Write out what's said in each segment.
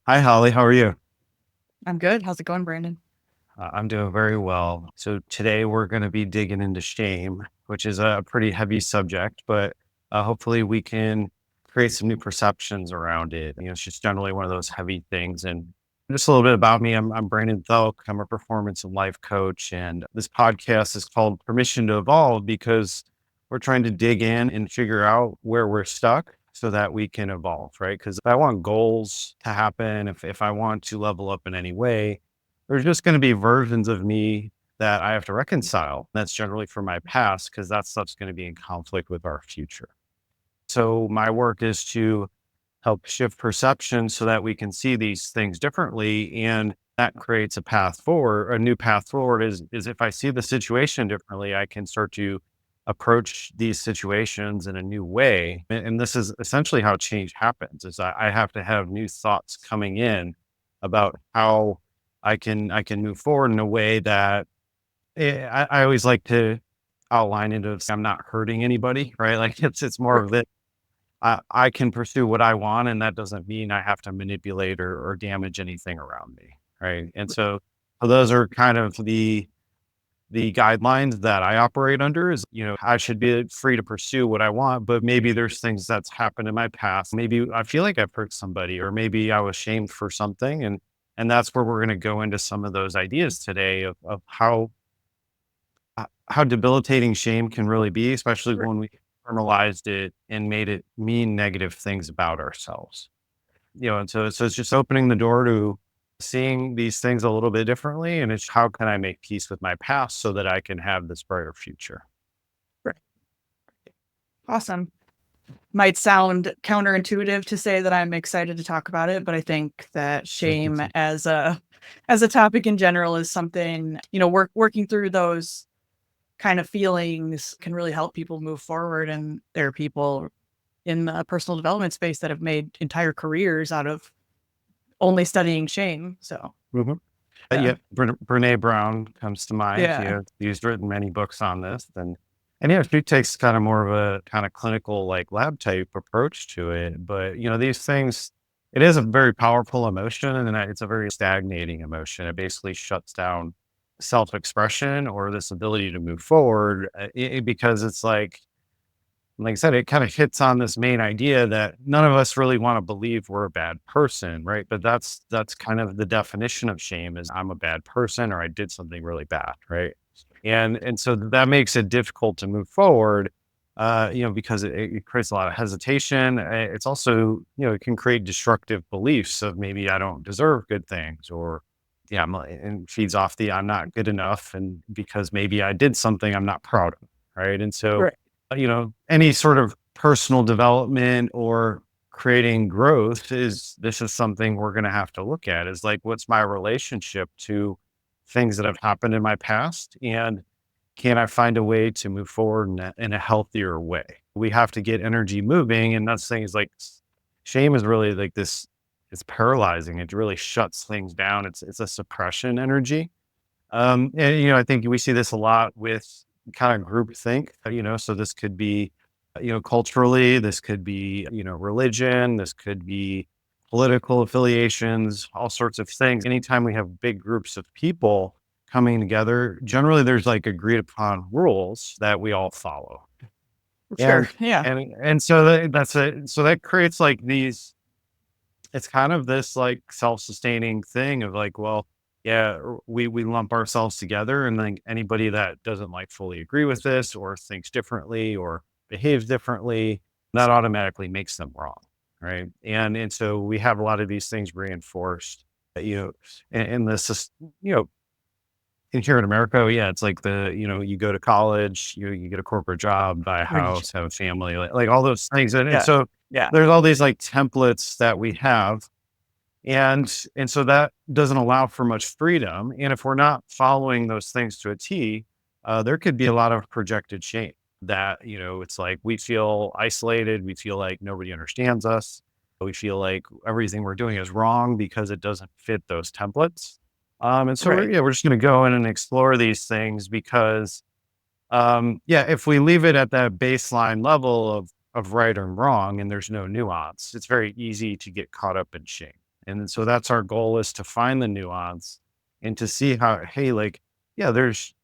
Hi, Holly. How are you? I'm good. How's it going, Brandon? I'm doing very well. So today we're going to be digging into shame, which is a pretty heavy subject, but hopefully we can create some new perceptions around it. It's just generally one of those heavy things. And just a little bit about me. I'm Brandon Thielk. I'm a performance and life coach, and this podcast is called Permission to Evolve because we're trying to dig in and figure out where we're stuck so that we can evolve, right? Because if I want goals to happen, if I want to level up in any way, there's just going to be versions of me that I have to reconcile. That's generally from my past because that stuff's going to be in conflict with our future. So my work is to help shift perception so that we can see these things differently, and that creates a path forward. A new path forward is if I see the situation differently, I can start to approach these situations in a new way. And this is essentially how change happens is I have to have new thoughts coming in about how I can move forward in a way that I always like to outline it as I'm not hurting anybody, right? Like it's more of Right. that I can pursue what I want, and that doesn't mean I have to manipulate or damage anything around me, right? And so those are kind of the guidelines that I operate under is, I should be free to pursue what I want, but maybe there's things that's happened in my past. Maybe I feel like I've hurt somebody, or maybe I was shamed for something. And that's where we're going to go into some of those ideas today of how debilitating shame can really be, especially Right. when we internalized it and made it mean negative things about ourselves. And so it's just opening the door to seeing these things a little bit differently. And it's how can I make peace with my past so that I can have this brighter future? Right. Awesome. Might sound counterintuitive to say that I'm excited to talk about it, but I think that shame as a topic in general is something, working through those kind of feelings can really help people move forward. And there are people in the personal development space that have made entire careers out of only studying shame. So Mhm. yeah. Yeah, Brene Brown comes to mind. Yeah. She's written many books on this, and she takes kind of more of a kind of clinical, like lab type approach to it. But these things, it is a very powerful emotion, and it's a very stagnating emotion. It basically shuts down self expression or this ability to move forward because it's like I said, it kind of hits on this main idea that none of us really want to believe we're a bad person, right? But that's kind of the definition of shame is I'm a bad person or I did something really bad, right? And so that makes it difficult to move forward, because it creates a lot of hesitation. It's also, it can create destructive beliefs of maybe I don't deserve good things or yeah, and feeds off the I'm not good enough, and because maybe I did something I'm not proud of, right? And so Right. any sort of personal development or creating growth this is something we're going to have to look at is like, what's my relationship to things that have happened in my past? And can I find a way to move forward in a healthier way? We have to get energy moving. And that's things like shame is really like this, it's paralyzing. It really shuts things down. It's a suppression energy. And I think we see this a lot with kind of group think, so this could be, culturally, this could be, religion, this could be political affiliations, all sorts of things. Anytime we have big groups of people coming together, generally there's like agreed upon rules that we all follow. Sure. And Yeah. and so that's it. So that creates like these it's kind of this like self-sustaining thing of like, well, yeah, we lump ourselves together, and then anybody that doesn't like fully agree with this or thinks differently or behaves differently, that automatically makes them wrong, right? And so we have a lot of these things reinforced, in this, you know, and here in America, yeah, it's like you go to college, you get a corporate job, buy a Right. house, have a family, like all those things. And Yeah. so Yeah. there's all these like templates that we have. And so that doesn't allow for much freedom. And if we're not following those things to a T, there could be a lot of projected shame that, it's like we feel isolated. We feel like nobody understands us. We feel like everything we're doing is wrong because it doesn't fit those templates. And so Right. we're just going to go in and explore these things because, yeah, if we leave it at that baseline level of right and wrong and there's no nuance, it's very easy to get caught up in shame. And so that's our goal, is to find the nuance and to see how, hey, like, yeah, there's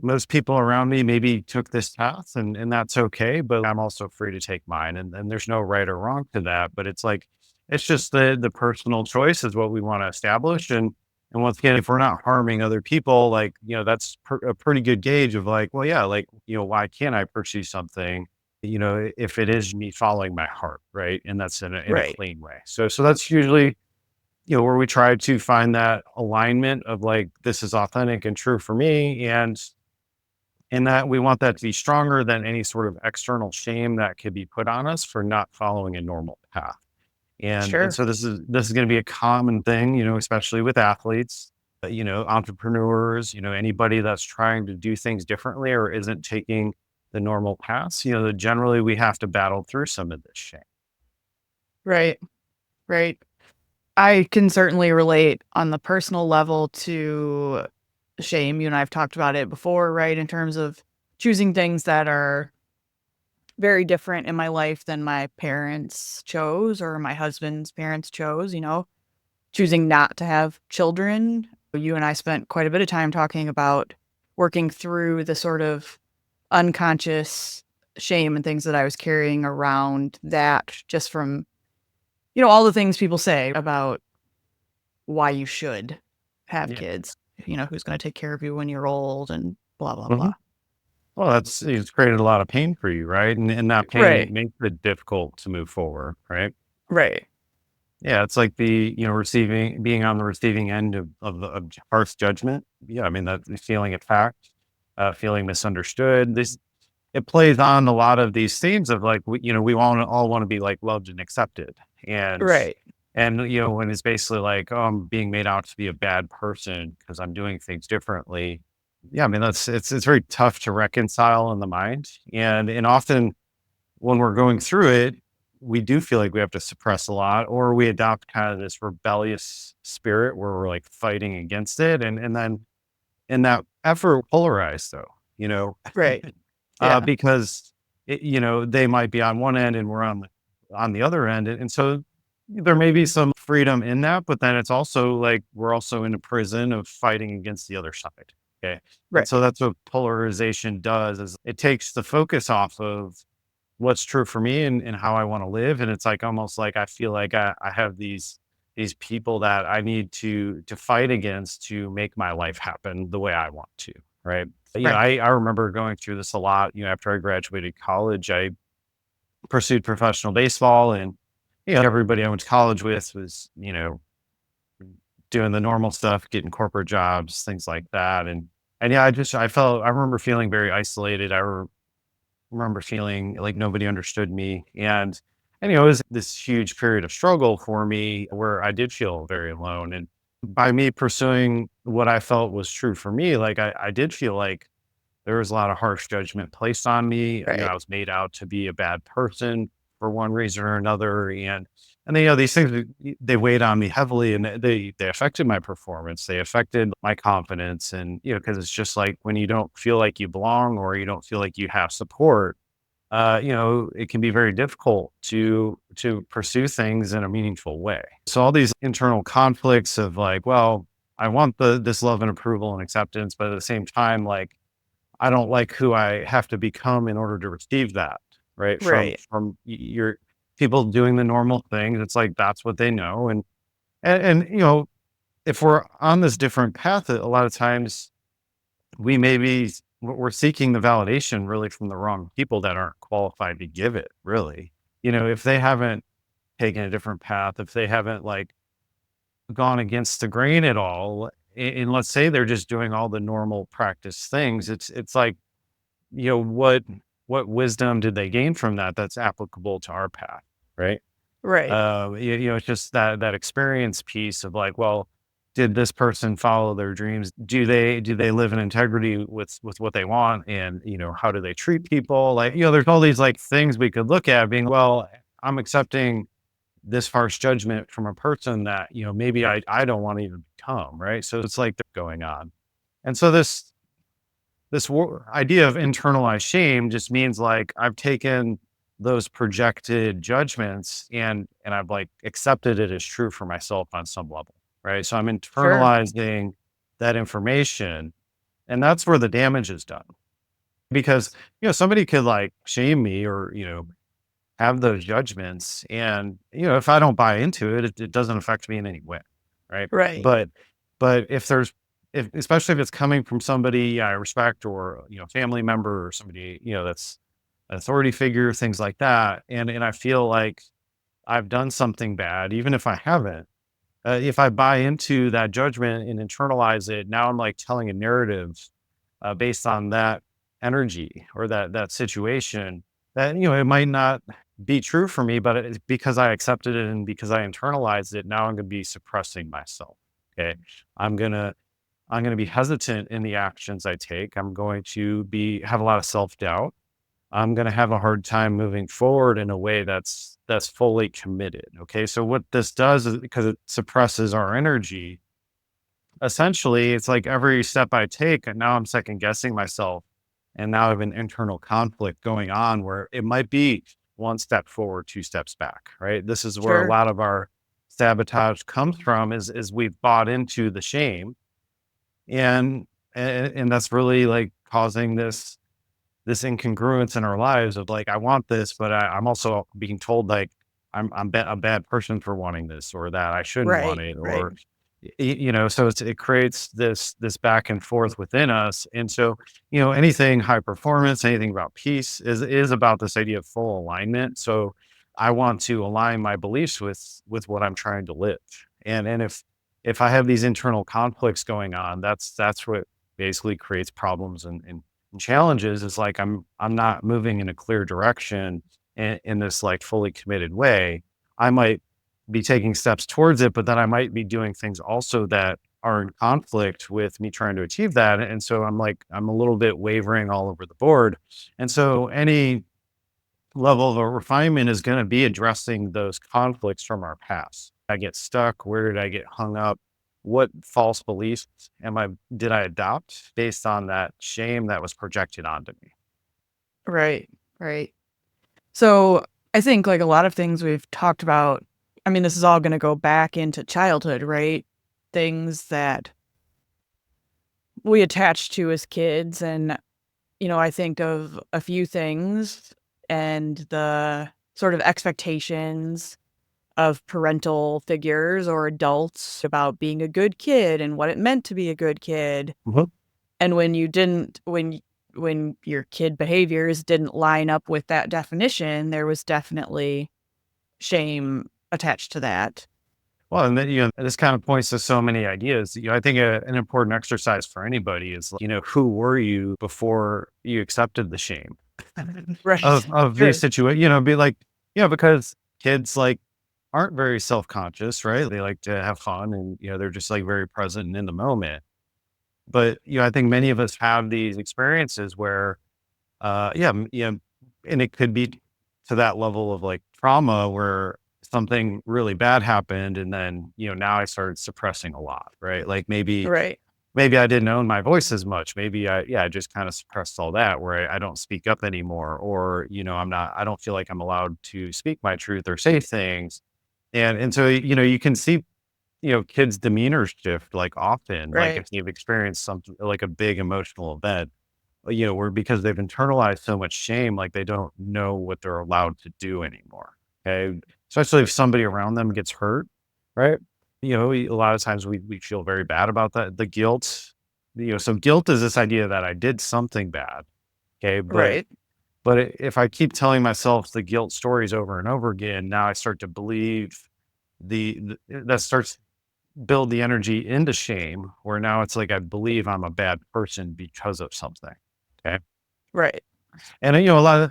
most people around me maybe took this path, and that's okay, but I'm also free to take mine. And there's no right or wrong to that. But it's like, it's just the personal choice is what we want to establish. And once again, if we're not harming other people, like, that's a pretty good gauge of like, well, yeah, like, why can't I pursue something, if it is me following my heart, right? And that's in a Right. clean way. So that's usually, where we try to find that alignment of like, this is authentic and true for me. And that we want that to be stronger than any sort of external shame that could be put on us for not following a normal path. And Sure. so this is going to be a common thing, especially with athletes, entrepreneurs, anybody that's trying to do things differently or isn't taking the normal paths, that generally we have to battle through some of this shame. Right. Right. I can certainly relate on the personal level to shame. You and I have talked about it before, right? In terms of choosing things that are very different in my life than my parents chose or my husband's parents chose, choosing not to have children. You and I spent quite a bit of time talking about working through the sort of unconscious shame and things that I was carrying around, that just from, all the things people say about why you should have Yeah. kids, who's going to take care of you when you're old and blah, blah, Mhm. blah. Well, it's created a lot of pain for you, right? And that pain Right. makes it difficult to move forward, right? Right. Yeah, it's like being on the receiving end of harsh judgment. Yeah, I mean, that feeling attacked, feeling misunderstood. It plays on a lot of these themes of like, we all want to be like loved and accepted. And, Right. when it's basically like, oh, I'm being made out to be a bad person because I'm doing things differently. Yeah, I mean, it's very tough to reconcile in the mind. And often when we're going through it, we do feel like we have to suppress a lot, or we adopt kind of this rebellious spirit where we're like fighting against it. And then in that effort, we're polarized though, Right. Yeah. because they might be on one end and we're on the other end. And so there may be some freedom in that, but then it's also like we're also in a prison of fighting against the other side. Okay. And so Right. that's what polarization does, is it takes the focus off of what's true for me and how I want to live. And it's like almost like I feel like I have these people that I need to fight against to make my life happen the way I want to. Right. But, Right. I remember going through this a lot. After I graduated college, I pursued professional baseball, and everybody I went to college with was, doing the normal stuff, getting corporate jobs, things like that. And yeah, I remember feeling very isolated. Remember feeling like nobody understood me. And it was this huge period of struggle for me where I did feel very alone. And by me pursuing what I felt was true for me, like I did feel like there was a lot of harsh judgment placed on me. I Right. was made out to be a bad person for one reason or another. And then, these things, they weighed on me heavily, and they affected my performance. They affected my confidence. And, because it's just like when you don't feel like you belong or you don't feel like you have support, it can be very difficult to pursue things in a meaningful way. So all these internal conflicts of like, well, I want this love and approval and acceptance, but at the same time, like, I don't like who I have to become in order to receive that, right? From Right. your people doing the normal things. It's like that's what they know. And if we're on this different path, a lot of times we're seeking the validation really from the wrong people that aren't qualified to give it, really. If they haven't taken a different path, if they haven't like gone against the grain at all, and let's say they're just doing all the normal practice things, it's like, what wisdom did they gain from that that's applicable to our path, right? Right. It's just that experience piece of like, well, did this person follow their dreams? Do they live in integrity with what they want? And how do they treat people? Like, there's all these like things we could look at, being, well, I'm accepting this harsh judgment from a person that maybe I don't want to even become, right? So it's like they're going on, and so this idea of internalized shame just means like I've taken those projected judgments, and I've like accepted it as true for myself on some level, right? So I'm Sure. internalizing that information, and that's where the damage is done. Because, somebody could like shame me or, have those judgments. And, if I don't buy into it, it doesn't affect me in any way. Right. Right. But if especially if it's coming from somebody I respect or, family member or somebody, that's an authority figure, things like that. And I feel like I've done something bad, even if I haven't. If I buy into that judgment and internalize it, now I'm like telling a narrative based on that energy or that situation that it might not be true for me, but it's because I accepted it and because I internalized it. Now I'm going to be suppressing myself. Okay, I'm gonna I'm gonna be hesitant in the actions I take. I'm going to be have a lot of self doubt. I'm going to have a hard time moving forward in a way that's fully committed. Okay. So what this does is because it suppresses our energy, essentially it's like every step I take, and now I'm second guessing myself. And now I have an internal conflict going on where it might be one step forward, two steps back. Right. This is where a Sure. lot of our sabotage comes from is we've bought into the shame and that's really like causing this incongruence in our lives of like, I want this, but I'm also being told like I'm a bad person for wanting this, or that I shouldn't want Right. it, Right. or so it creates this back and forth within us. And so, anything high performance, anything about peace is about this idea of full alignment. So I want to align my beliefs with what I'm trying to live. And if I have these internal conflicts going on, that's what basically creates problems and challenges. Is like I'm not moving in a clear direction in this like fully committed way. I might be taking steps towards it, but then I might be doing things also that are in conflict with me trying to achieve that. And so I'm a little bit wavering all over the board. And so any level of a refinement is going to be addressing those conflicts from our past. I get stuck. Where did I get hung up? What false beliefs did I adopt based on that shame that was projected onto me? Right. Right. So I think like a lot of things we've talked about, I mean, this is all going to go back into childhood, right? Things that we attach to as kids. And, I think of a few things and the sort of expectations of parental figures or adults about being a good kid and what it meant to be a good kid. Mhm. And when you didn't, when your kid behaviors didn't line up with that definition, there was definitely shame attached to that. Well, and then, this kind of points to so many ideas. I think an important exercise for anybody is, who were you before you accepted the shame Right. of these Sure. situations? Be like, because kids like aren't very self conscious, right? They like to have fun, and they're just like very present and in the moment. But I think many of us have these experiences where, and it could be to that level of like trauma where something really bad happened, and then now I started suppressing a lot, right? Like Right. maybe I didn't own my voice as much. Maybe I just kind of suppressed all that where I don't speak up anymore, or I don't feel like I'm allowed to speak my truth or say things, and so you can see kids' demeanor shift like often, like if Right. you've experienced something like a big emotional event, where because they've internalized so much shame, like they don't know what they're allowed to do anymore. Okay. Especially if somebody around them gets hurt, right? A lot of times we feel very bad about that. The guilt, so guilt is this idea that I did something bad. Okay. Right. If I keep telling myself the guilt stories over and over again, now I start to believe that starts build the energy into shame, where now it's like I believe I'm a bad person because of something. Okay. Right. And a lot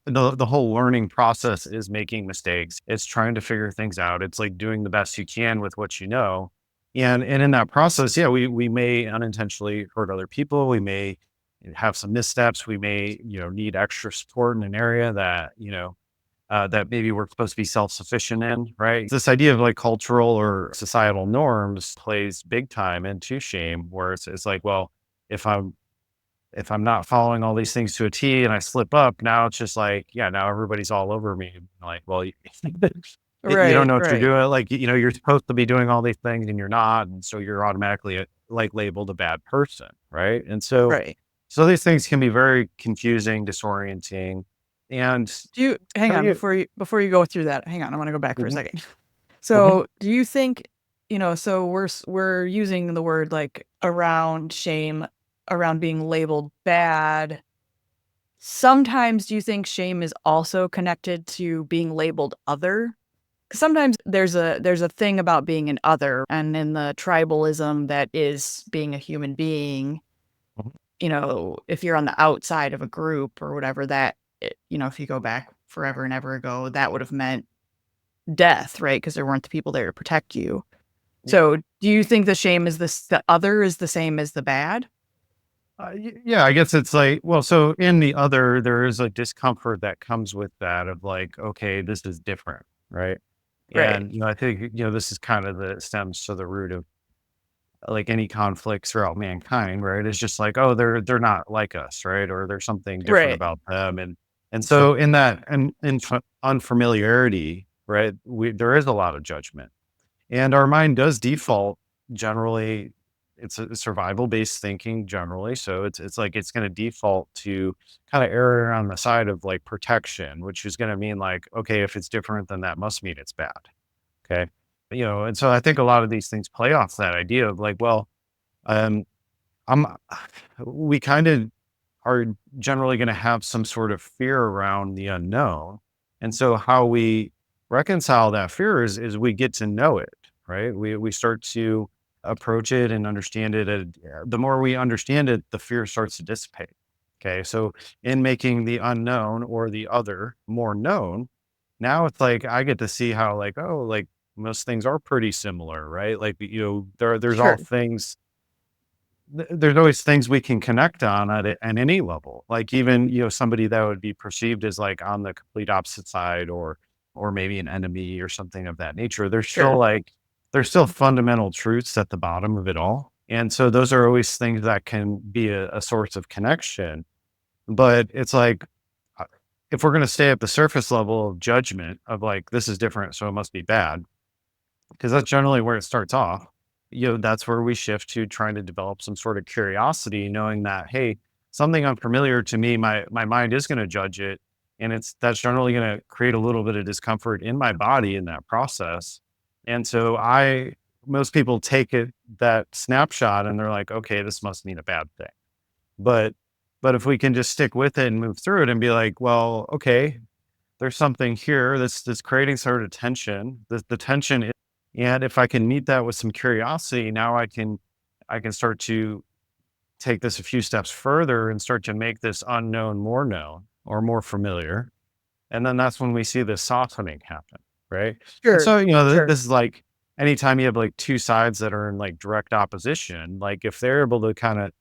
of the whole learning process is making mistakes. It's trying to figure things out. It's like doing the best you can with what you know. And in that process, yeah, we may unintentionally hurt other people. We may have some missteps. We may, need extra support in an area that maybe we're supposed to be self-sufficient in, right? This idea of like cultural or societal norms plays big time into shame, where it's like, well, if I'm if I'm not following all these things to a T and I slip up, now it's just like, yeah, now everybody's all over me. Like, well, you don't Right, know what you're right, doing. Like, you're supposed to be doing all these things and you're not. And so you're automatically like labeled a bad person. Right. And right. so these things can be very confusing, disorienting. And Do you hang on kind of, before you go through that? Hang on, I want to go back for a mhm, second. mhm. So, do you think, so we're using the word like around shame, around being labeled bad. Sometimes do you think shame is also connected to being labeled other? 'Cause sometimes there's a thing about being an other and in the tribalism that is being a human being, Mhm. if you're on the outside of a group or whatever if you go back forever and ever ago, that would have meant death, right? Because there weren't the people there to protect you. So, do you think the shame is the other is the same as the bad? Yeah, I guess it's like, well, so in the other, there is a discomfort that comes with that of like, okay, this is different, right? Right. And, I think, this is kind of the stems to the root of like any conflicts throughout mankind, right? It's just like, oh, they're not like us, right? Or there's something different Right. about them. And so in that and unfamiliarity, right, there is a lot of judgment. And our mind does default generally, it's a survival-based thinking generally, so it's like it's gonna default to kinda err on the side of, like, protection, which is gonna mean, like, okay, if it's different, then that must mean it's bad, okay? And so I think a lot of these things play off that idea of, like, well, um, I'm we kinda are generally gonna have some sort of fear around the unknown. And so how we reconcile that fear is we get to know it, right? We start to approach it and understand it. And the more we understand it, the fear starts to dissipate. Okay. So in making the unknown or the other more known, now it's like I get to see how like, oh, like most things are pretty similar, right? Like, there's all Sure. things there's always things we can connect on at any level. Like even, somebody that would be perceived as like on the complete opposite side or maybe an enemy or something of that nature. Sure. There's still fundamental truths at the bottom of it all. And so those are always things that can be a source of connection. But it's like uh, if we're going to stay at the surface level of judgment of like this is different, so it must be bad, because that's generally where it starts off. That's where we shift to trying to develop some sort of curiosity, knowing that, hey, something unfamiliar to me, my mind is going to judge it. And that's generally going to create a little bit of discomfort in my body in that process. And so most people take that snapshot and they're like, okay, this must mean a bad thing. But, but if we can just stick with it and move through it and be like, well, okay, there's something here that's creating sort of tension. The tension and if I can meet that with some curiosity, now I can start to take this a few steps further and start to make this unknown more known or more familiar. And then that's when we see this softening happen, right? And Sure. so, Sure. this is like anytime you have like two sides that are in like direct opposition, like if they're able to kind of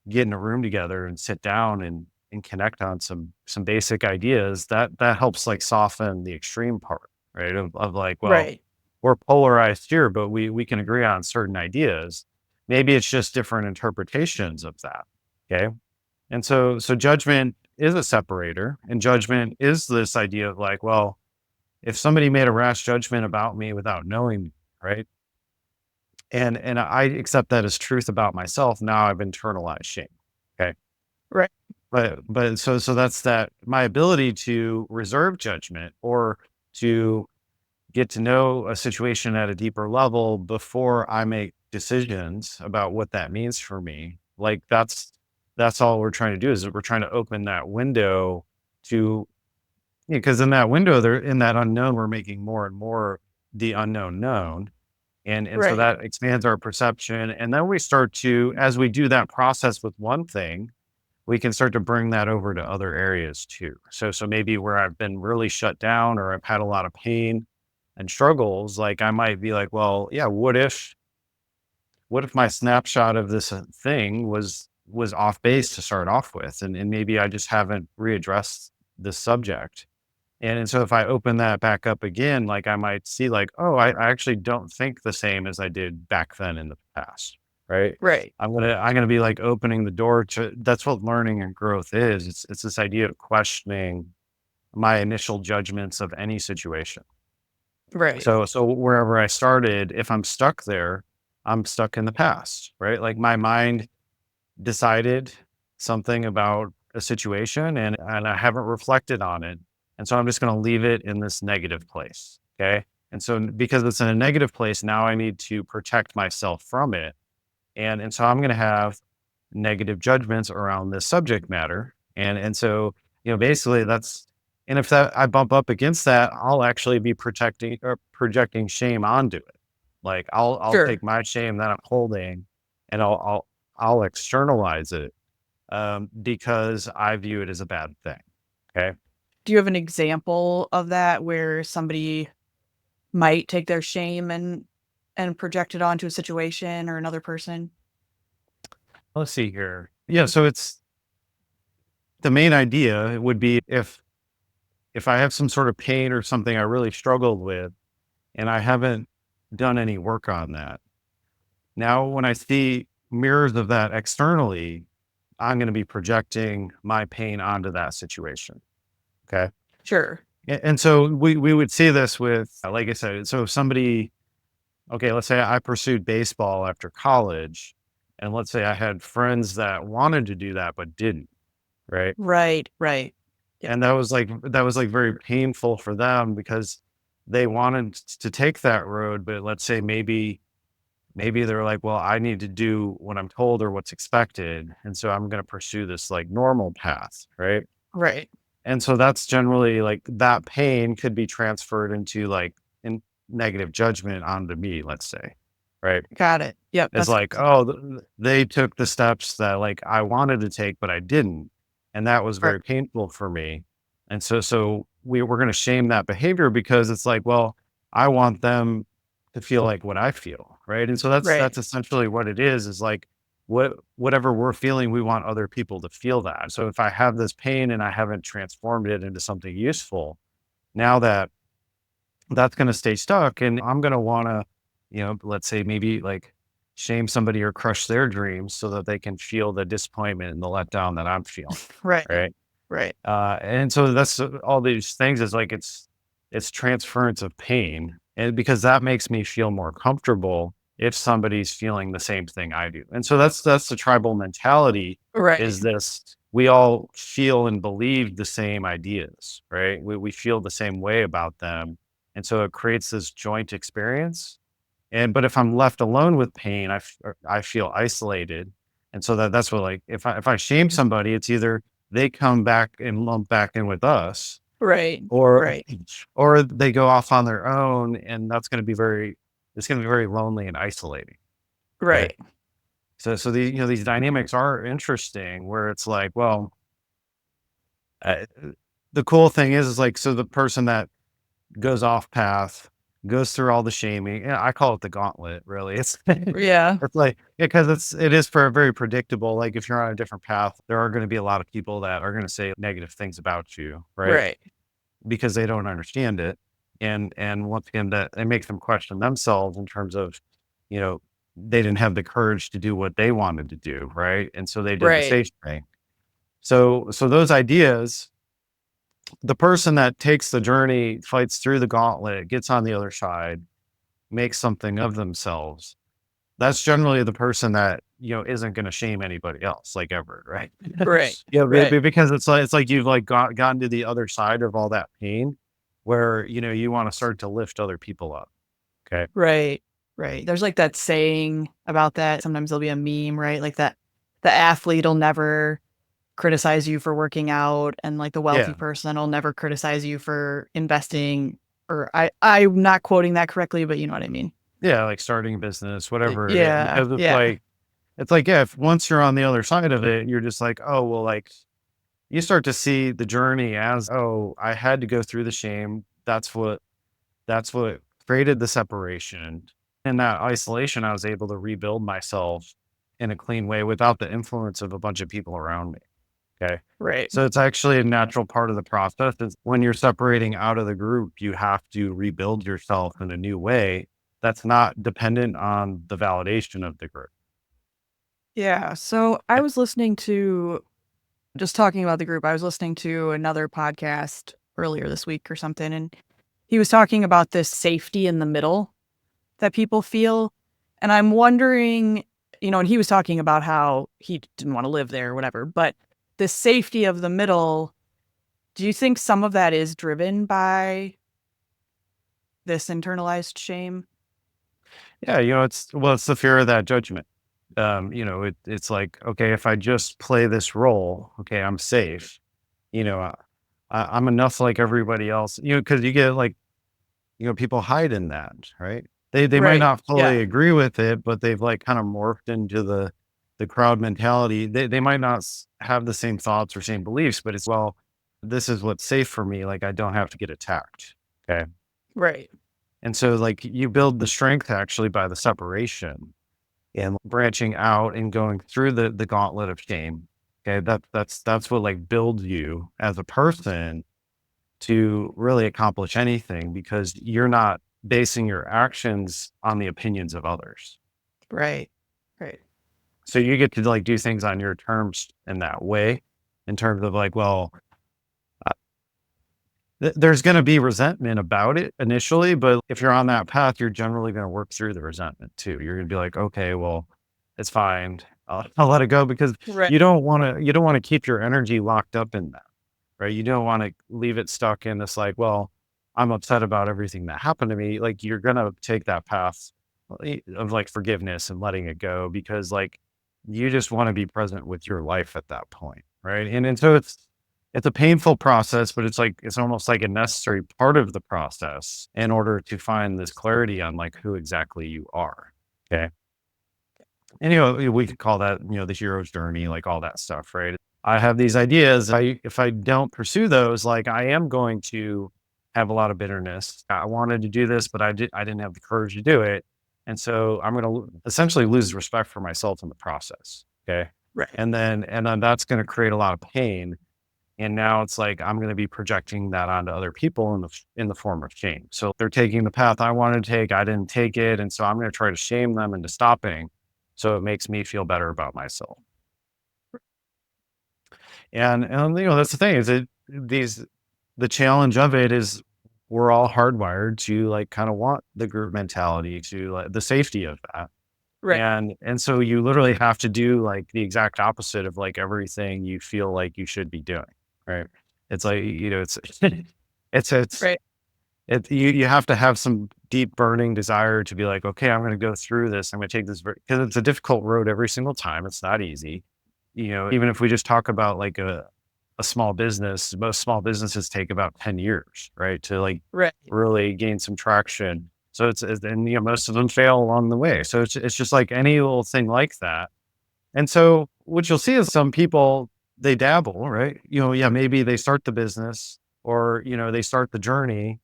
get in a room together and sit down and connect on some basic ideas, that helps like soften the extreme part, right? Of like, well, Right. we're polarized here, but we can agree on certain ideas. Maybe it's just different interpretations of that. Okay. And so judgment is a separator, and judgment is this idea of like, well, if somebody made a rash judgment about me without knowing me, right? And I accept that as truth about myself. Now I've internalized shame. Okay. Right. But so that's that my ability to reserve judgment or to get to know a situation at a deeper level before I make decisions about what that means for me. Like that's all we're trying to do is we're trying to open that window to because in that window there in that unknown we're making more and more the unknown known. And so Right. that expands our perception. And then we start to, as we do that process with one thing, we can start to bring that over to other areas too. So maybe where I've been really shut down or I've had a lot of pain and struggles, like I might be like, well, yeah, what if my snapshot of this thing was off base to start off with, and maybe I just haven't readdressed the subject. And so if I open that back up again, like I might see like, oh, I actually don't think the same as I did back then in the past. right? Right. I'm gonna be like opening the door to that's what learning and growth is. It's this idea of questioning my initial judgments of any situation. Right. So wherever I started, if I'm stuck there, I'm stuck in the past, right? Like my mind decided something about a situation and I haven't reflected on it. And so I'm just going to leave it in this negative place. Okay. And so because it's in a negative place, now I need to protect myself from it. And so I'm going to have negative judgments around this subject matter. And so, basically that's and if that I bump up against that, I'll actually be protecting or projecting shame onto it. Like I'll Sure. take my shame that I'm holding and I'll externalize it because I view it as a bad thing. Okay. Do you have an example of that where somebody might take their shame and project it onto a situation or another person? Let's see here. Yeah. So it's the main idea would be if I have some sort of pain or something I really struggled with and I haven't done any work on that. Now, when I see mirrors of that externally, I'm going to be projecting my pain onto that situation. Okay. Sure. And so we would see this with, like I said, so if somebody, okay, let's say I pursued baseball after college, and let's say I had friends that wanted to do that but didn't, right? Right. Right. Yep. And that was like very painful for them because they wanted to take that road, but let's say maybe they're like, well, I need to do what I'm told or what's expected. And so I'm going to pursue this like normal path. Right. Right. And so that's generally like that pain could be transferred into like in negative judgment onto me, let's say. Right. Got it. Yep. It's like, oh, they took the steps that like I wanted to take, but I didn't. And that was Right. very painful for me. And so we're going to shame that behavior because it's like, well, I want them to feel like what I feel. Right. And so that's Right. essentially what it is like whatever we're feeling, we want other people to feel that. So if I have this pain and I haven't transformed it into something useful, now that's gonna stay stuck, and I'm gonna wanna, let's say maybe, like, shame somebody or crush their dreams so that they can feel the disappointment and the letdown that I'm feeling, Right. right? Right. And so that's all these things is like it's transference of pain, and because that makes me feel more comfortable if somebody's feeling the same thing I do. And so that's the tribal mentality Right. is this we all feel and believe the same ideas, right? We feel the same way about them. And so it creates this joint experience. And but if I'm left alone with pain, I feel isolated. And so that's what like if I shame somebody, it's either they come back and lump back in with us, Right. or Right. or they go off on their own, and it's gonna be very lonely and isolating. Okay. Right. So these dynamics are interesting where it's like, well, uh, the cool thing is like so the person that goes off path, goes through all the shaming. Yeah, I call it the gauntlet, really. It's Yeah. it's like because it is for very predictable. Like if you're on a different path, there are going to be a lot of people that are going to say negative things about you, right? Right. Because they don't understand it. And once again, that it makes them question themselves in terms of, you know, they didn't have the courage to do what they wanted to do, right? And so they did the Right. safe thing. So those ideas the person that takes the journey, fights through the gauntlet, gets on the other side, makes something of themselves. That's generally the person that, isn't gonna shame anybody else, like, ever, right? Right. Yeah, Right. because it's like you've, like, gotten to the other side of all that pain where, you wanna start to lift other people up, okay? Right. Right. There's like that saying about that. Sometimes there'll be a meme, right? Like that the athlete will never criticize you for working out and like the wealthy Yeah. person will never criticize you for investing or I'm not quoting that correctly, but you know what I mean. Yeah, like, starting a business, whatever it is, Yeah. because Yeah. it's like, yeah, if once you're on the other side of it, you're just like, "Oh, well, like" you start to see the journey as, "Oh, I had to go through the shame. That's what created the separation. In that isolation, I was able to rebuild myself in a clean way without the influence of a bunch of people around me." Okay. Right. So it's actually a natural part of the process is when you're separating out of the group, you have to rebuild yourself in a new way that's not dependent on the validation of the group. Yeah. So I was listening to, just talking about the group, I was listening to another podcast earlier this week or something, and he was talking about this safety in the middle that people feel. And I'm wondering, and he was talking about how he didn't want to live there or whatever, but the safety of the middle, do you think some of that is driven by this internalized shame? Yeah, it's the fear of that judgment. It's like, okay, if I just play this role, okay, I'm safe. You know, I'm enough like everybody else. Because you get like, people hide in that, right? They might Right. not Yeah. fully agree with it, but they've like kind of morphed into the crowd mentality. They might not have the same thoughts or same beliefs, but it's, well, this is what's safe for me. Like I don't have to get attacked. Okay. Right. And so like you build the strength actually by the separation and branching out and going through the gauntlet of shame. Okay. That's what like builds you as a person to really accomplish anything because you're not basing your actions on the opinions of others. Right. Right. So you get to like do things on your terms in that way, in terms of like, well, uh, there's going to be resentment about it initially, but if you're on that path, you're generally going to work through the resentment too. You're going to be like, okay, well, it's fine. I'll let it go because Right. you don't want to keep your energy locked up in that. Right? You don't wanna leave it stuck in this like, "Well, I'm upset about everything that happened to me." Like, you're gonna take that path, of, like, forgiveness and letting it go because, like, you just wanna be present with your life at that point, right? And so it's a painful process, but it's almost like a necessary part of the process in order to find this clarity on, like, who exactly you are, okay? And, we could call that, the hero's journey, like all that stuff, right? I have these ideas. If I don't pursue those, like I am going to have a lot of bitterness. I wanted to do this, but I didn't have the courage to do it. And so I'm going to essentially lose respect for myself in the process. Okay. Right. And then that's going to create a lot of pain. And now it's like I'm going to be projecting that onto other people in the form of shame. So they're taking the path I wanted to take, I didn't take it, and so I'm going to try to shame them into stopping. So it makes me feel better about myself. And that's the thing is the challenge of it is we're all hardwired to like kind of want the group mentality to like the safety of that. Right. And so you literally have to do like the exact opposite of like everything you feel like you should be doing. Right. It's like, it's it's it's Right. you have to have some deep burning desire to be like, okay, I'm gonna go through this. I'm gonna take this because it's a difficult road every single time. It's not easy. Even if we just talk about like a small business, most small businesses take about 10 years, right? To like Right. really gain some traction. So and most of them fail along the way. So it's just like any little thing like that. And so what you'll see is some people, they dabble, right? Yeah, maybe they start the business or, they start the journey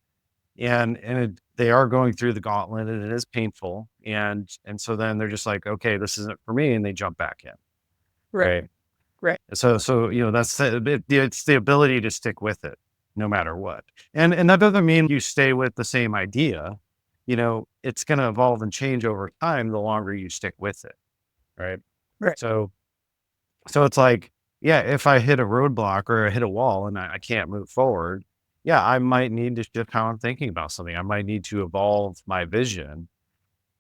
they are going through the gauntlet and it is painful. And so then they're just like, okay, this isn't for me. And they jump back in. Right. Right. Right. So it's the ability to stick with it no matter what. And that doesn't mean you stay with the same idea. It's going to evolve and change over time the longer you stick with it. Right. Right. So it's like, yeah, if I hit a roadblock or I hit a wall and I can't move forward, yeah, I might need to shift how I'm thinking about something. I might need to evolve my vision.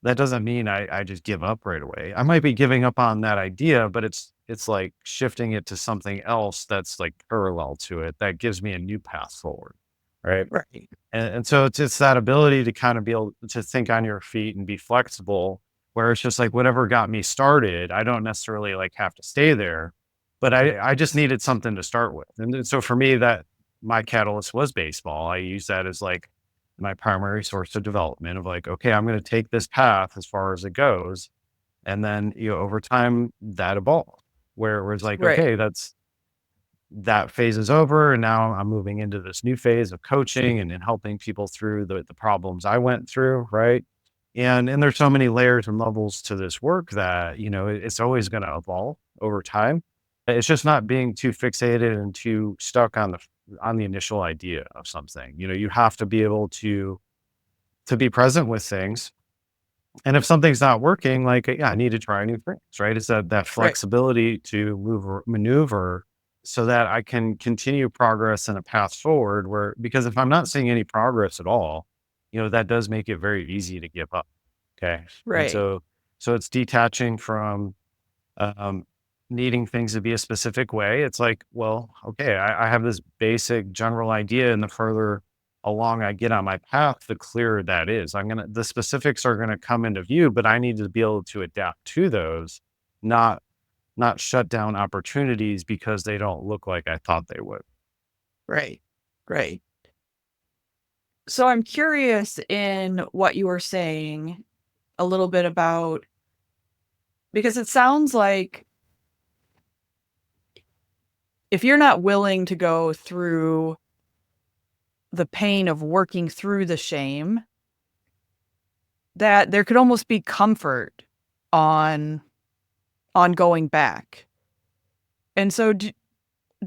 That doesn't mean I just give up right away. I might be giving up on that idea, but it's like shifting it to something else that's like parallel to it that gives me a new path forward. Right. Right. And so it's that ability to kind of be able to think on your feet and be flexible, where it's just like whatever got me started, I don't necessarily like have to stay there, but I just needed something to start with. And then, so for me, that my catalyst was baseball. I use that as like my primary source of development of like, okay, I'm going to take this path as far as it goes. And then, over time that evolved where it was like, Right. okay, that phase is over. And now I'm moving into this new phase of coaching and helping people through the problems I went through. Right. And there's so many layers and levels to this work that, it's always going to evolve over time. It's just not being too fixated and too stuck on the initial idea of something. You have to be able to be present with things And if something's not working, like, yeah, I need to try new things, right? It's that Right. flexibility to maneuver so that I can continue progress and a path forward where, because if I'm not seeing any progress at all, that does make it very easy to give up. Okay. And Right. so it's detaching from um, needing things to be a specific way. It's like, well, okay, I have this basic general idea, and the further along I get on my path, the clearer that is. The specifics are gonna come into view, but I need to be able to adapt to those, not not shut down opportunities because they don't look like I thought they would. Right. Right. So I'm curious in what you were saying a little bit about, because it sounds like if you're not willing to go through the pain of working through the shame, that there could almost be comfort on going back. And so do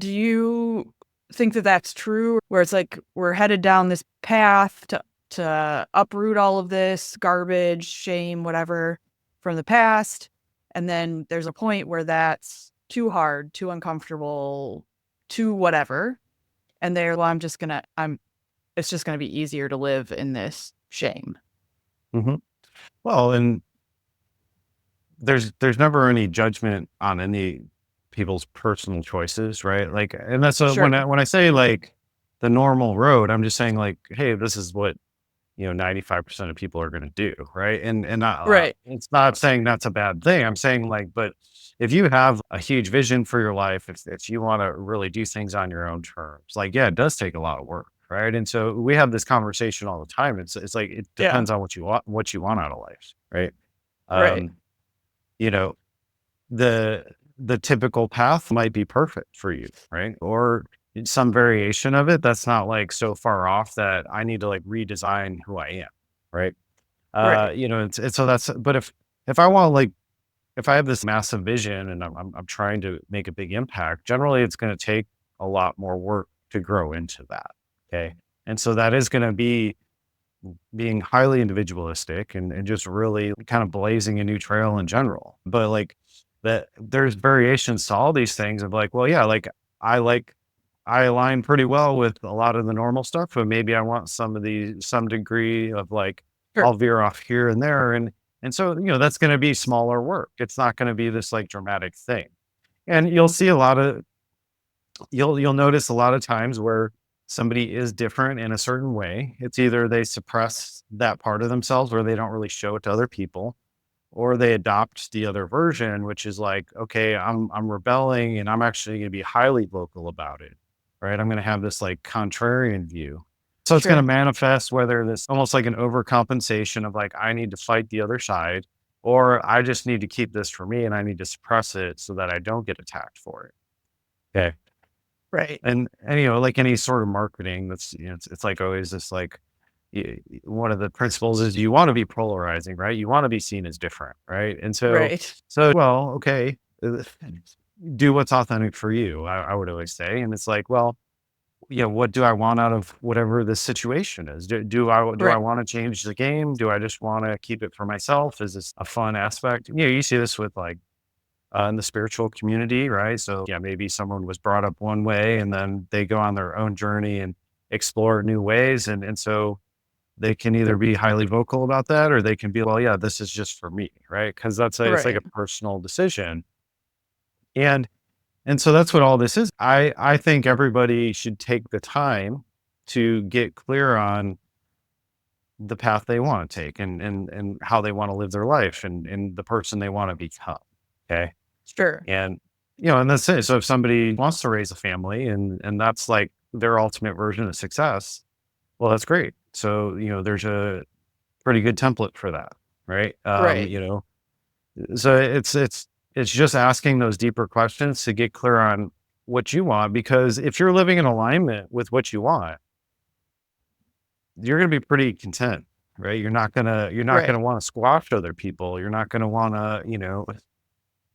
you think that that's true, where it's like we're headed down this path to uproot all of this garbage, shame, whatever from the past, and then there's a point where that's too hard, too uncomfortable, too whatever, and they're, well, I'm it's just gonna be easier to live in this shame. Mhm. Well, and there's never any judgment on any people's personal choices, right? Like, and that's Sure. when I say like the normal road, I'm just saying like, hey, this is what 95% of people are going to do, right? And Right. it's not saying that's a bad thing. I'm saying like, but if you have a huge vision for your life, if you want to really do things on your own terms, like, yeah, it does take a lot of work, right? And so we have this conversation all the time. It's like it Yeah. depends on what you want out of life, right? Right. Um, you know, the the typical path might be perfect for you, right? Or some variation of it that's not like so far off that I need to like redesign who I am, right? Right. It's so that's but if I want like if I have this massive vision and I'm trying to make a big impact, generally it's going to take a lot more work to grow into that. Okay. And so that is going to be being highly individualistic and just really kind of blazing a new trail in general. But like that there's variations to all these things of like, well, yeah, like I align pretty well with a lot of the normal stuff, but maybe I want some degree of like Sure. I'll veer off here and there. And so, that's gonna be smaller work. It's not gonna be this like dramatic thing. And you'll notice a lot of times where somebody is different in a certain way. It's either they suppress that part of themselves where they don't really show it to other people, or they adopt the other version, which is like, okay, I'm rebelling and I'm actually going to be highly vocal about it. Right. I'm going to have this like contrarian view. So it's going to Sure. manifest whether this almost like an overcompensation of like, I need to fight the other side, or I just need to keep this for me and I need to suppress it so that I don't get attacked for it. Okay. Right. And like any sort of marketing, that's it's like always this like one of the principles is you want to be polarizing, right? You want to be seen as different, right? And Right. well, okay, uh, do what's authentic for you. I would always say, and it's like, well, what do I want out of whatever this situation is? Do I Right. want to change the game? Do I just want to keep it for myself? Is this a fun aspect? You see this with like in the spiritual community, right? So, yeah, maybe someone was brought up one way and then they go on their own journey and explore new ways. And so they can either be highly vocal about that or they can be, well, yeah, this is just for me, right? Because it's like Right. a personal decision. And and so that's what all this is. I think everybody should take the time to get clear on the path they want to take and how they want to live their life and the person they want to become. Okay. Sure. And, and that's it. So if somebody wants to raise a family and that's like their ultimate version of success, well, that's great. So, there's a pretty good template for that. Right. Right. So it's just asking those deeper questions to get clear on what you want, because if you're living in alignment with what you want, you're going to be pretty content. Right. You're not going to Right. want to squash other people. You're not going to want to,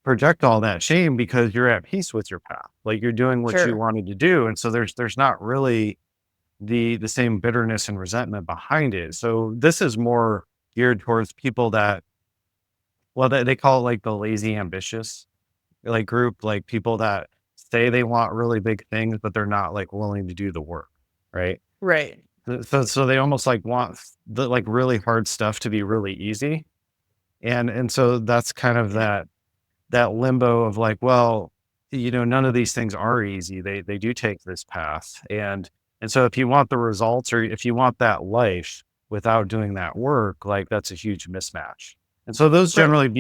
project all that shame because you're at peace with your path. Like you're doing what you Sure. wanted to do. And so there's not really the same bitterness and resentment behind it. So this is more geared towards people that well, they call it like the lazy ambitious like group, like people that say they want really big things, but they're not like willing to do the work, right? Right. So they almost like want the like really hard stuff to be really easy. And so that's kind of Yeah. that limbo of like, well, none of these things are easy. They do take this path. And so if you want the results or if you want that life without doing that work, like that's a huge mismatch. And so those Right.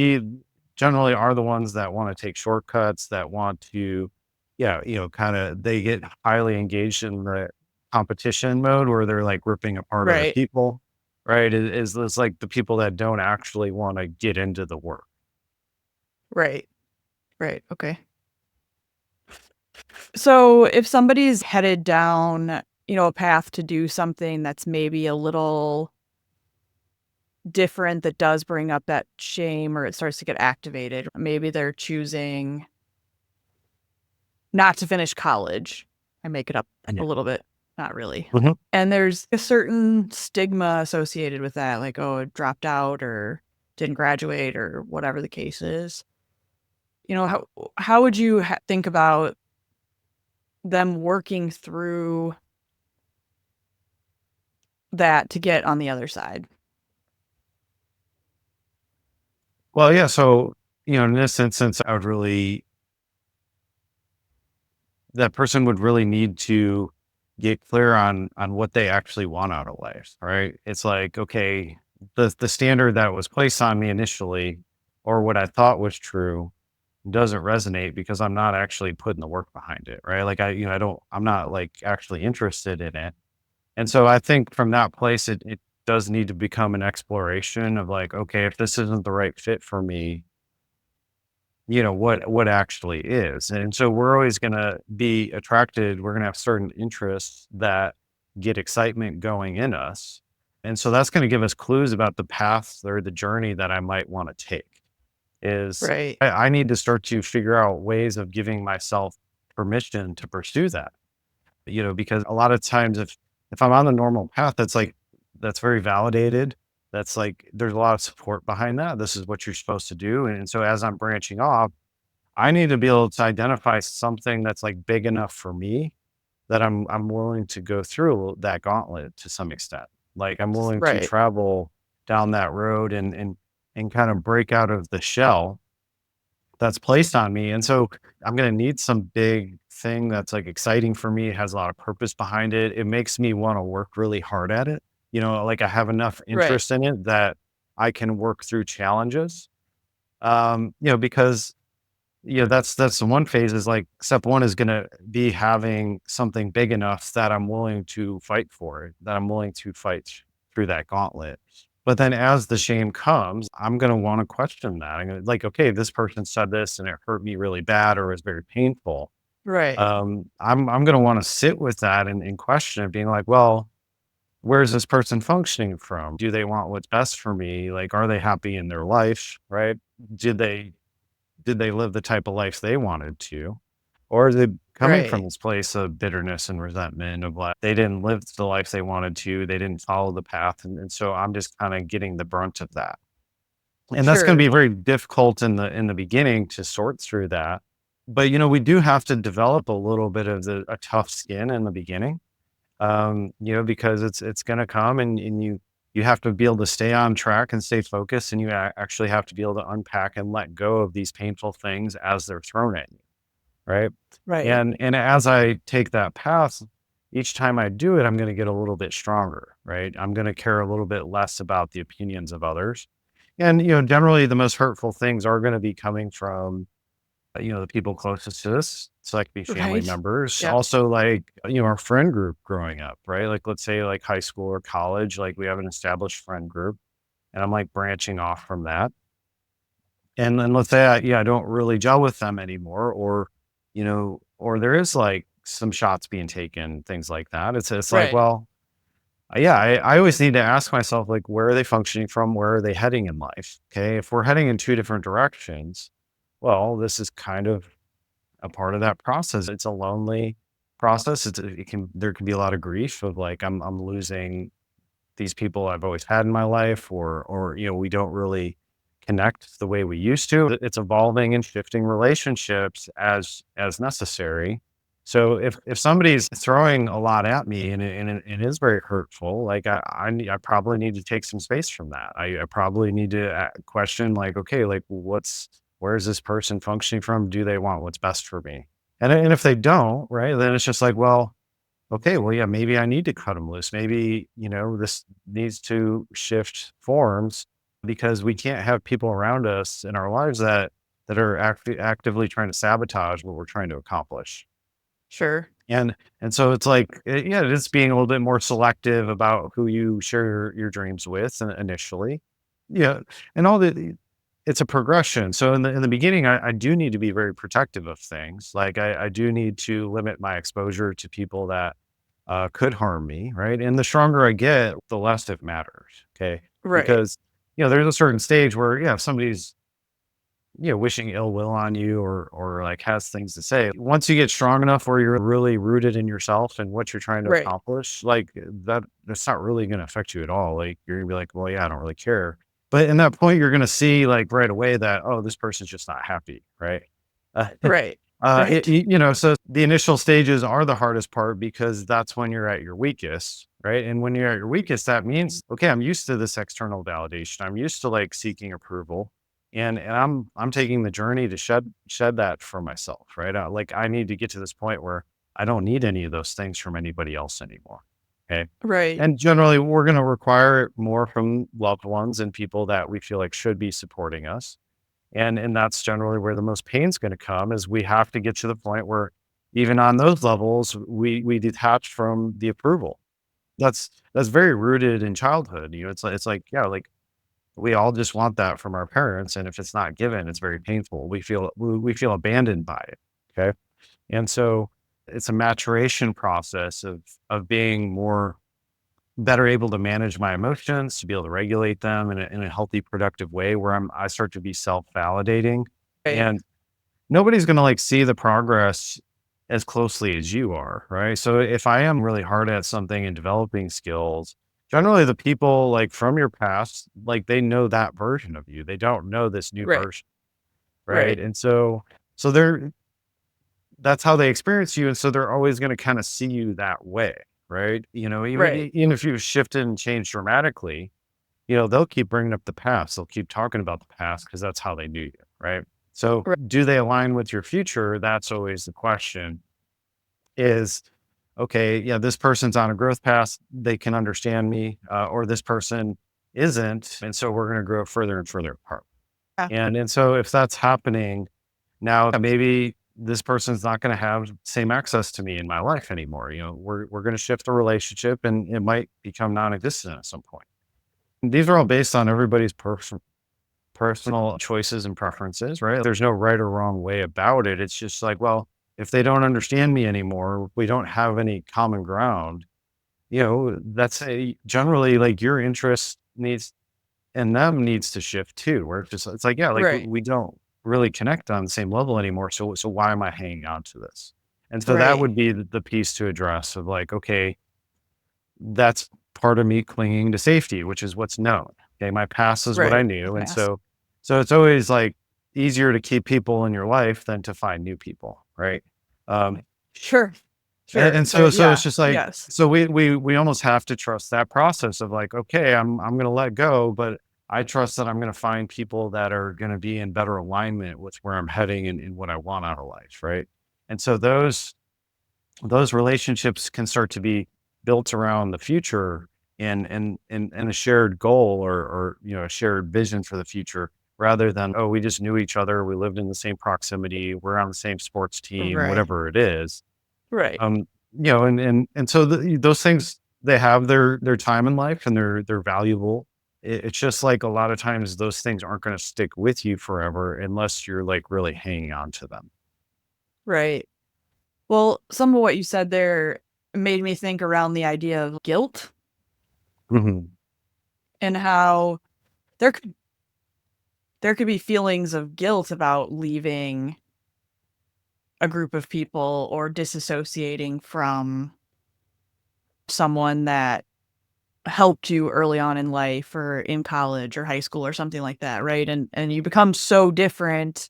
generally are the ones that want to take shortcuts, that want to, yeah, kind of they get highly engaged in the competition mode where they're like ripping apart other Right. people. Right. Is like the people that don't actually want to get into the work. Right. Right. Okay. So if somebody's headed down, a path to do something that's maybe a little different that does bring up that shame or it starts to get activated, maybe they're choosing not to finish college. I make it up a Yeah. little bit, not really. Mhm. And there's a certain stigma associated with that, like, oh, it dropped out or didn't graduate or whatever the case is. How would you think about them working through that to get on the other side? Well, yeah. So, in this instance, I would really, that person would really need to get clear on what they actually want out of life, right? It's like, okay, the standard that was placed on me initially, or what I thought was true, doesn't resonate because I'm not actually putting the work behind it, right? Like I'm not like actually interested in it. And so I think from that place, it does need to become an exploration of like, okay, if this isn't the right fit for me, what actually is. And so we're always going to be attracted, we're going to have certain interests that get excitement going in us. And so that's going to give us clues about the path or the journey that I might want to take. Is Right. I need to start to figure out ways of giving myself permission to pursue that. Because a lot of times if I'm on the normal path, that's very validated. That's like there's a lot of support behind that. This is what you're supposed to do. And so as I'm branching off, I need to be able to identify something that's like big enough for me that I'm willing to go through that gauntlet to some extent. Like I'm willing to Right. travel down that road and kind of break out of the shell that's placed on me. And so I'm going to need some big thing that's like exciting for me. It has a lot of purpose behind it. It makes me want to work really hard at it. Like I have enough Right. interest in it that I can work through challenges. Because that's the one phase is like step one is going to be having something big enough that I'm willing to fight for it, that I'm willing to fight through that gauntlet. But then as the shame comes, I'm going to want to question that. I'm going to like, okay, this person said this and it hurt me really bad or was very painful. Right. I'm going to want to sit with that and question it, being like, well, where's this person functioning from? Do they want what's best for me? Like, are they happy in their life? Right? Did they did they live the type of life they wanted to? Or is it coming from Right. this place of bitterness and resentment of like they didn't live the life they wanted to, they didn't follow the path. And so I'm just kind of getting the brunt of that. And that's going to Sure. be very difficult in the beginning to sort through that. But we do have to develop a little bit of a tough skin in the beginning. Because it's gonna come and you have to be able to stay on track and stay focused, and you actually have to be able to unpack and let go of these painful things as they're thrown at you, right? Right. And as I take that path, each time I do it, I'm gonna get a little bit stronger, right? I'm gonna care a little bit less about the opinions of others. And generally the most hurtful things are gonna be coming from the people closest to us. So that could be family Right. members. Yep. Also, like, our friend group growing up, right? Like, let's say like high school or college, like we have an established friend group and I'm like branching off from that. And then let's say I don't really gel with them anymore, or there is like some shots being taken, things like that. It's like, Right. well, yeah, I always need to ask myself, like, where are they functioning from? Where are they heading in life? Okay. If we're heading in two different directions, well, this is kind of a part of that process. It's a lonely process. There can be a lot of grief of like I'm losing these people I've always had in my life, or we don't really connect the way we used to. It's evolving and shifting relationships as necessary. So if somebody's throwing a lot at me and it is very hurtful, like I probably need to take some space from that. I probably need to question like, okay, like where is this person functioning from? Do they want what's best for me? And if they don't, right, then it's just like, well, okay, well, yeah, maybe I need to cut them loose. Maybe, this needs to shift forms because we can't have people around us in our lives that are actively trying to sabotage what we're trying to accomplish. Sure. And so it's like, yeah, it's being a little bit more selective about who you share your dreams with initially. Yeah. And it's a progression. So in the beginning, I do need to be very protective of things. Like I do need to limit my exposure to people that could harm me. Right. And the stronger I get, the less it matters. Okay. Right. Because, there's a certain stage where, yeah, if somebody's wishing ill will on you or like has things to say. Once you get strong enough where you're really rooted in yourself and what you're trying to Right. accomplish, like that's not really going to affect you at all. Like you're gonna be like, well, yeah, I don't really care. But in that point, you're going to see like right away that, oh, this person's just not happy. Right. Uh, Right. Right. so the initial stages are the hardest part because that's when you're at your weakest. Right. And when you're at your weakest, that means, okay, I'm used to this external validation. I'm used to like seeking approval and I'm taking the journey to shed that for myself, right? Like I need to get to this point where I don't need any of those things from anybody else anymore. Okay. Right. And generally we're going to require it more from loved ones and people that we feel like should be supporting us. And that's generally where the most pain's going to come is we have to get to the point where even on those levels, we detach from the approval. That's very rooted in childhood. It's like, yeah, like we all just want that from our parents, and if it's not given, it's very painful. We feel abandoned by it, okay? And so it's a maturation process of being more better able to manage my emotions, to be able to regulate them in a healthy, productive way where I start to be self-validating. Right. And nobody's gonna, like, see the progress as closely as you are, right? So if I am really hard at something and developing skills, generally the people, like, from your past, like, they know that version of you. They don't know this new Right. version, right? Right. And so that's how they experience you, and so they're always gonna kinda see you that way, right? Right. Even if you've shifted and changed dramatically, they'll keep bringing up the past. They'll keep talking about the past because that's how they knew you, right? So, Right. do they align with your future? That's always the question is, okay, yeah, this person's on a growth path. They can understand me, or this person isn't. And so we're going to grow further and further apart. Yeah. And so if that's happening now, maybe this person's not going to have same access to me in my life anymore. We're going to shift the relationship and it might become non-existent at some point. These are all based on everybody's personal choices and preferences, right? There's no right or wrong way about it. It's just like, well, if they don't understand me anymore, we don't have any common ground, that's generally like your interest needs and them needs to shift too, where it's like, yeah, like Right. we don't really connect on the same level anymore. So why am I hanging on to this? And so that Right. would be the piece to address of like, okay, that's part of me clinging to safety, which is what's known. Okay, my past is what I Right. knew, and Yes. so it's always like easier to keep people in your life than to find new people, right? Um, Sure. and, Sure. and so So so it's yeah. just like Yes. so we almost have to trust that process of like, okay, I'm gonna let go, but I trust that I'm gonna find people that are gonna be in better alignment with where I'm heading and what I want out of life, right? And so those relationships can start to be built around the future and a shared goal or a shared vision for the future rather than, oh, we just knew each other, we lived in the same proximity, we're on the same sports team, Right. whatever it is. Right. And so those things, they have their time in life and they're valuable. It's just like a lot of times those things aren't going to stick with you forever unless you're like really hanging on to them. Right. Well, some of what you said there made me think around the idea of guilt Mhm. and how there could there could be feelings of guilt about leaving a group of people or disassociating from someone that helped you early on in life or in college or high school or something like that, right? And you become so different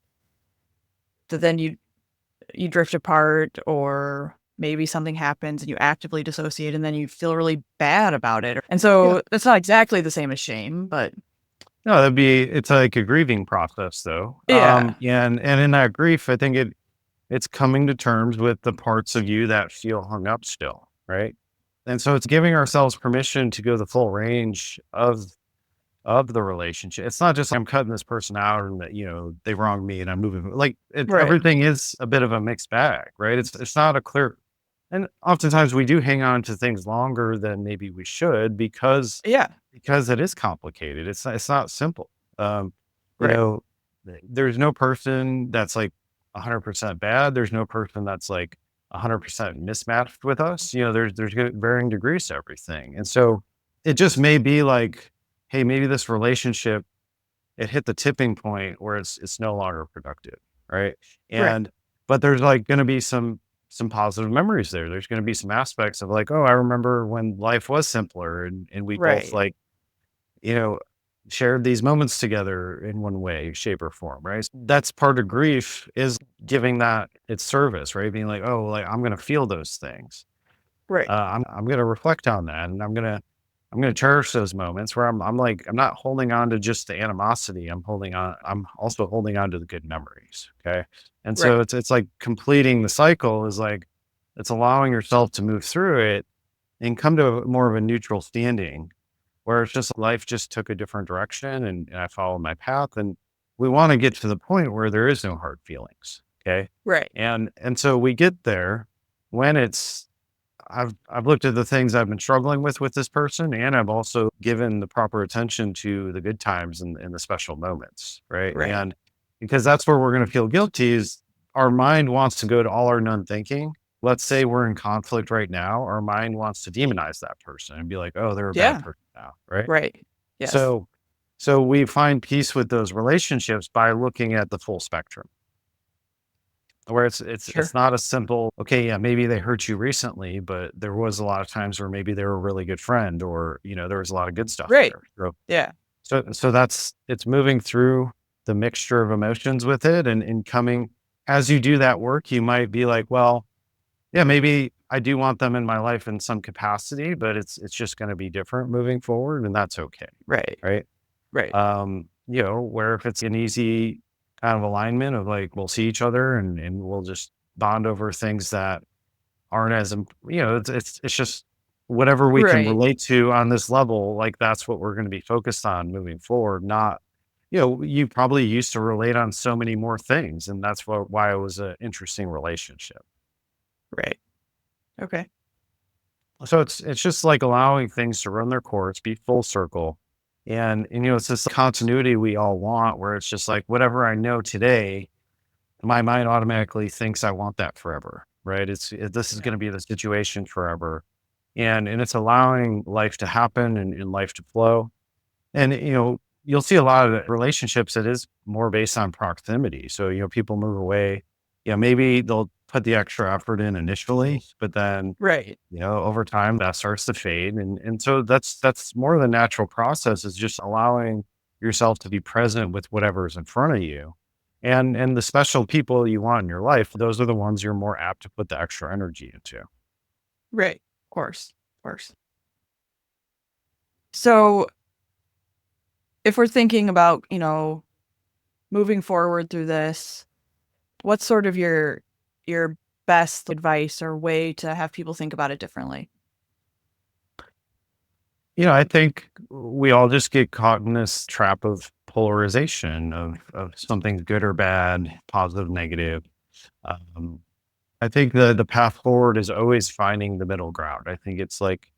that then you drift apart, or maybe something happens and you actively dissociate and then you feel really bad about it. And Yeah. so that's not exactly the same as shame, but No, it's like a grieving process though. yeah. And in that grief, I think it's coming to terms with the parts of you that feel hung up still, right? And so it's giving ourselves permission to go the full range of the relationship. It's not just I'm cutting this person out and that, they wronged me and I'm moving. Like Right. everything is a bit of a mixed bag, right? It's not a clear, and oftentimes we do hang on to things longer than maybe we should Yeah. because it is complicated. It's not simple. Um, you Right. know, there's no person that's like 100% bad. There's no person that's like 100% mismatched with us. There's varying degrees to everything, and so it just may be like, hey, maybe this relationship, it hit the tipping point where it's no longer productive, right? Right. And but there's like going to be some positive memories there. There's going to be some aspects of like, oh, I remember when life was simpler and we both Right. like, you know, shared these moments together in one way, shape, or form, right? That's part of grief, is giving that its service, right? Being like, oh, like I'm gonna feel those things. Right. I'm gonna reflect on that, and I'm gonna cherish those moments where I'm like, I'm not holding on to just the animosity. I'm also holding on to the good memories. Okay. And so Right. it's like completing the cycle is like, it's allowing yourself to move through it and come to more of a neutral standing where it's just life just took a different direction, and I followed my path. And we want to get to the point where there is no hard feelings. Okay. Right. And so we get there when I've looked at the things I've been struggling with this person, and I've also given the proper attention to the good times and the special moments, right? Right. And because that's where we're going to feel guilty, is our mind wants to go to all or none thinking. Let's say we're in conflict right now, our mind wants to demonize that person and be like, oh, they're a bad Yeah. person now, right? Right. Yes. So so we find peace with those relationships by looking at the full spectrum. Where it's Sure. not a simple, okay, yeah, maybe they hurt you recently, but there was a lot of times where maybe they were a really good friend, or, there was a lot of good stuff Right. there. So Yeah. so it's moving through the mixture of emotions with it, and coming, as you do that work, you might be like, well, yeah, maybe I do want them in my life in some capacity, but it's just gonna be different moving forward, and that's okay, Right. right? Right. Where if it's an easy kind of alignment of like, we'll see each other and we'll just bond over things that aren't as, it's just whatever we can Right. relate to on this level, like that's what we're going to be focused on moving forward. Not, you probably used to relate on so many more things. And that's why it was an interesting relationship. Right. Okay. So it's just like allowing things to run their course, be full circle. And it's this continuity we all want, where it's just like whatever I know today, my mind automatically thinks I want that forever, right? This is Yeah. going to be the situation forever. And it's allowing life to happen and life to flow. And you'll see a lot of the relationships that is more based on proximity. So people move away. Maybe they'll put the extra effort in initially, but then Right. over time that starts to fade. And so that's more of the natural process, is just allowing yourself to be present with whatever's in front of you. And the special people you want in your life, those are the ones you're more apt to put the extra energy into. Right. Of course. Of course. So if we're thinking about, moving forward through this, what's sort of your best advice or way to have people think about it differently? I think we all just get caught in this trap of polarization of something's good or bad, positive, negative. Um, I think the path forward is always finding the middle ground. I think it's like,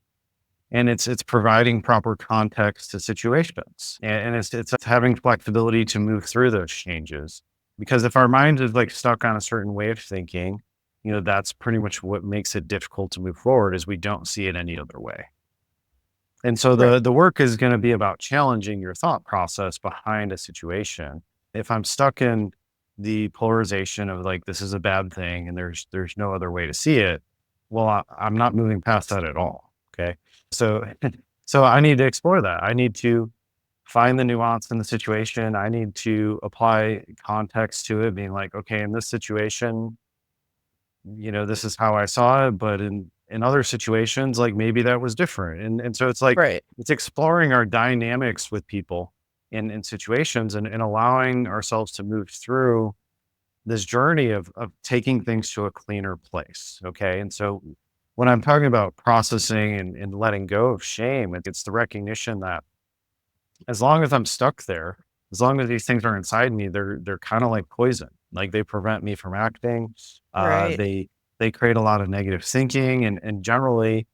and it's providing proper context to situations, and it's having flexibility to move through those changes. Because if our mind is like stuck on a certain way of thinking, that's pretty much what makes it difficult to move forward, is we don't see it any other way. And so Right. the work is going to be about challenging your thought process behind a situation. If I'm stuck in the polarization of like, this is a bad thing and there's no other way to see it, well, I'm not moving past that at all. Okay. So So I need to explore that. I need to find the nuance in the situation. I need to apply context to it, being like, okay, in this situation, this is how I saw it, but in other situations, like maybe that was different. And so it's like Right. it's exploring our dynamics with people in situations and allowing ourselves to move through this journey of taking things to a cleaner place. Okay. And so when I'm talking about processing and letting go of shame, it's the recognition that as long as I'm stuck there, as long as these things are inside me, they're kind of like poison. Like they prevent me from acting. Uh, Right. they they create a lot of negative thinking, and generally,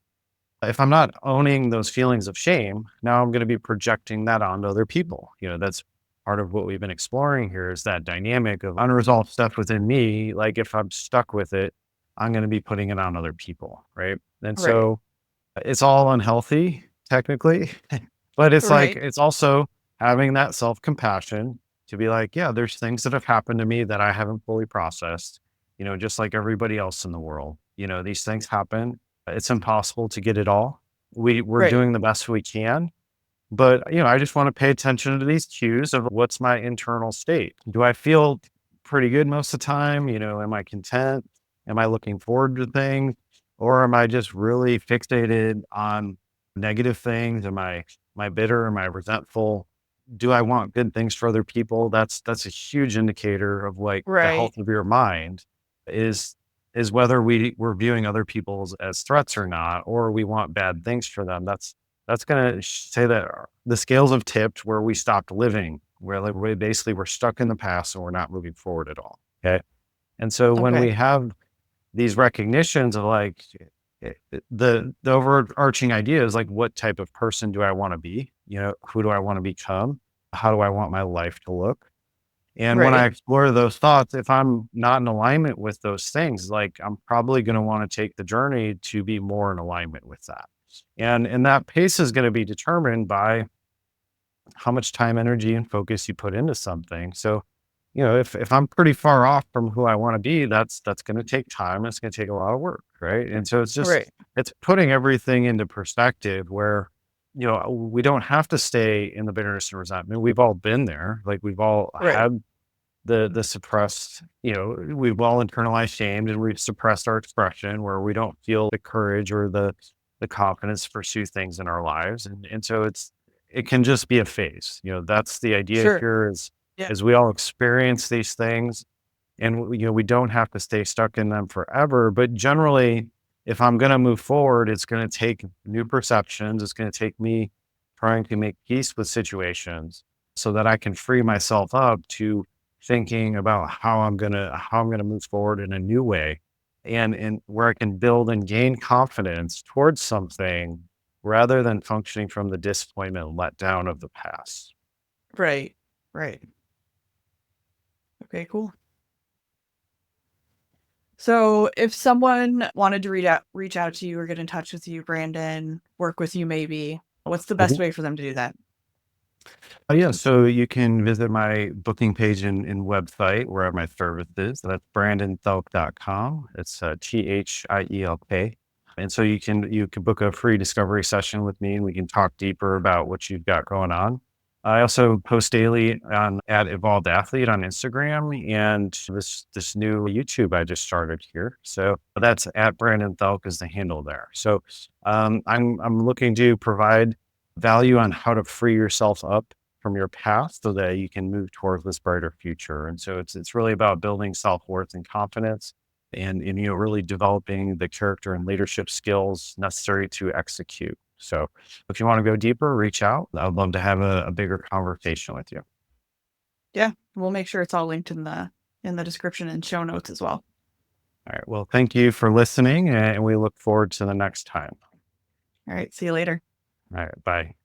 if I'm not owning those feelings of shame, now I'm going to be projecting that onto other people. That's part of what we've been exploring here is that dynamic of unresolved stuff within me. Like if I'm stuck with it, I'm going to be putting it on other people, right? And Right. so it's all unhealthy technically, but it's like Right. it's also having that self-compassion to be like, yeah, there's things that have happened to me that I haven't fully processed, just like everybody else in the world. These things happen. It's impossible to get it all. We're Right. doing the best we can, but I just want to pay attention to these cues of what's my internal state. Do I feel pretty good most of the time? Am I content? Am I looking forward to things? Or am I just really fixated on negative things? Am I bitter? Am I resentful? Do I want good things for other people? That's a huge indicator of like the Right. health of your mind is is whether we're viewing other people as threats or not, or we want bad things for them. That's going to say that the scales have tipped where we stopped living, where like we basically we're stuck in the past and we're not moving forward at all. Okay. And so when Okay. we have these recognitions of like the overarching idea is like, what type of person do I want to be? Who do I want to become? How do I want my life to look? And when I Right. explore those thoughts, if I'm not in alignment with those things, like I'm probably going to want to take the journey to be more in alignment with that. And that pace is going to be determined by how much time, energy, and focus you put into something. So, if I'm pretty far off from who I want to be, that's going to take time. It's going to take a lot of work, right? And so Right. it's putting everything into perspective where we don't have to stay in the bitterness and resentment. We've all been there. Like we've all Right. had the suppressed, we've all internalized shame and we've suppressed our expression where we don't feel the courage or the confidence to pursue things in our lives. And so it can just be a phase. That's the idea Sure. here is Yeah. is we all experience these things and we don't have to stay stuck in them forever. But generally, if I'm gonna move forward, it's gonna take new perceptions. It's gonna take me trying to make peace with situations so that I can free myself up to thinking about how I'm gonna move forward in a new way and where I can build and gain confidence towards something rather than functioning from the disappointment and letdown of the past. Right. Right. Okay, cool. So if someone wanted to reach out to you or get in touch with you, Brandon, work with you maybe, what's the best way for them to do that? Oh, yeah. So you can visit my booking page in website where my service is. That's brandonthielk.com. It's Thielk. And so you can book a free discovery session with me and we can talk deeper about what you've got going on. I also post daily on at Evolved Athlete on Instagram and this new YouTube I just started here. So that's at Brandon Thielk is the handle there. So I'm looking to provide value on how to free yourself up from your past so that you can move towards this brighter future. And so it's really about building self-worth and confidence and really developing the character and leadership skills necessary to execute. So if you want to go deeper, reach out. I'd love to have a bigger conversation with you. Yeah, we'll make sure it's all linked in the description and show notes as well. All right. Well, thank you for listening and we look forward to the next time. All right, see you later. All right. Bye.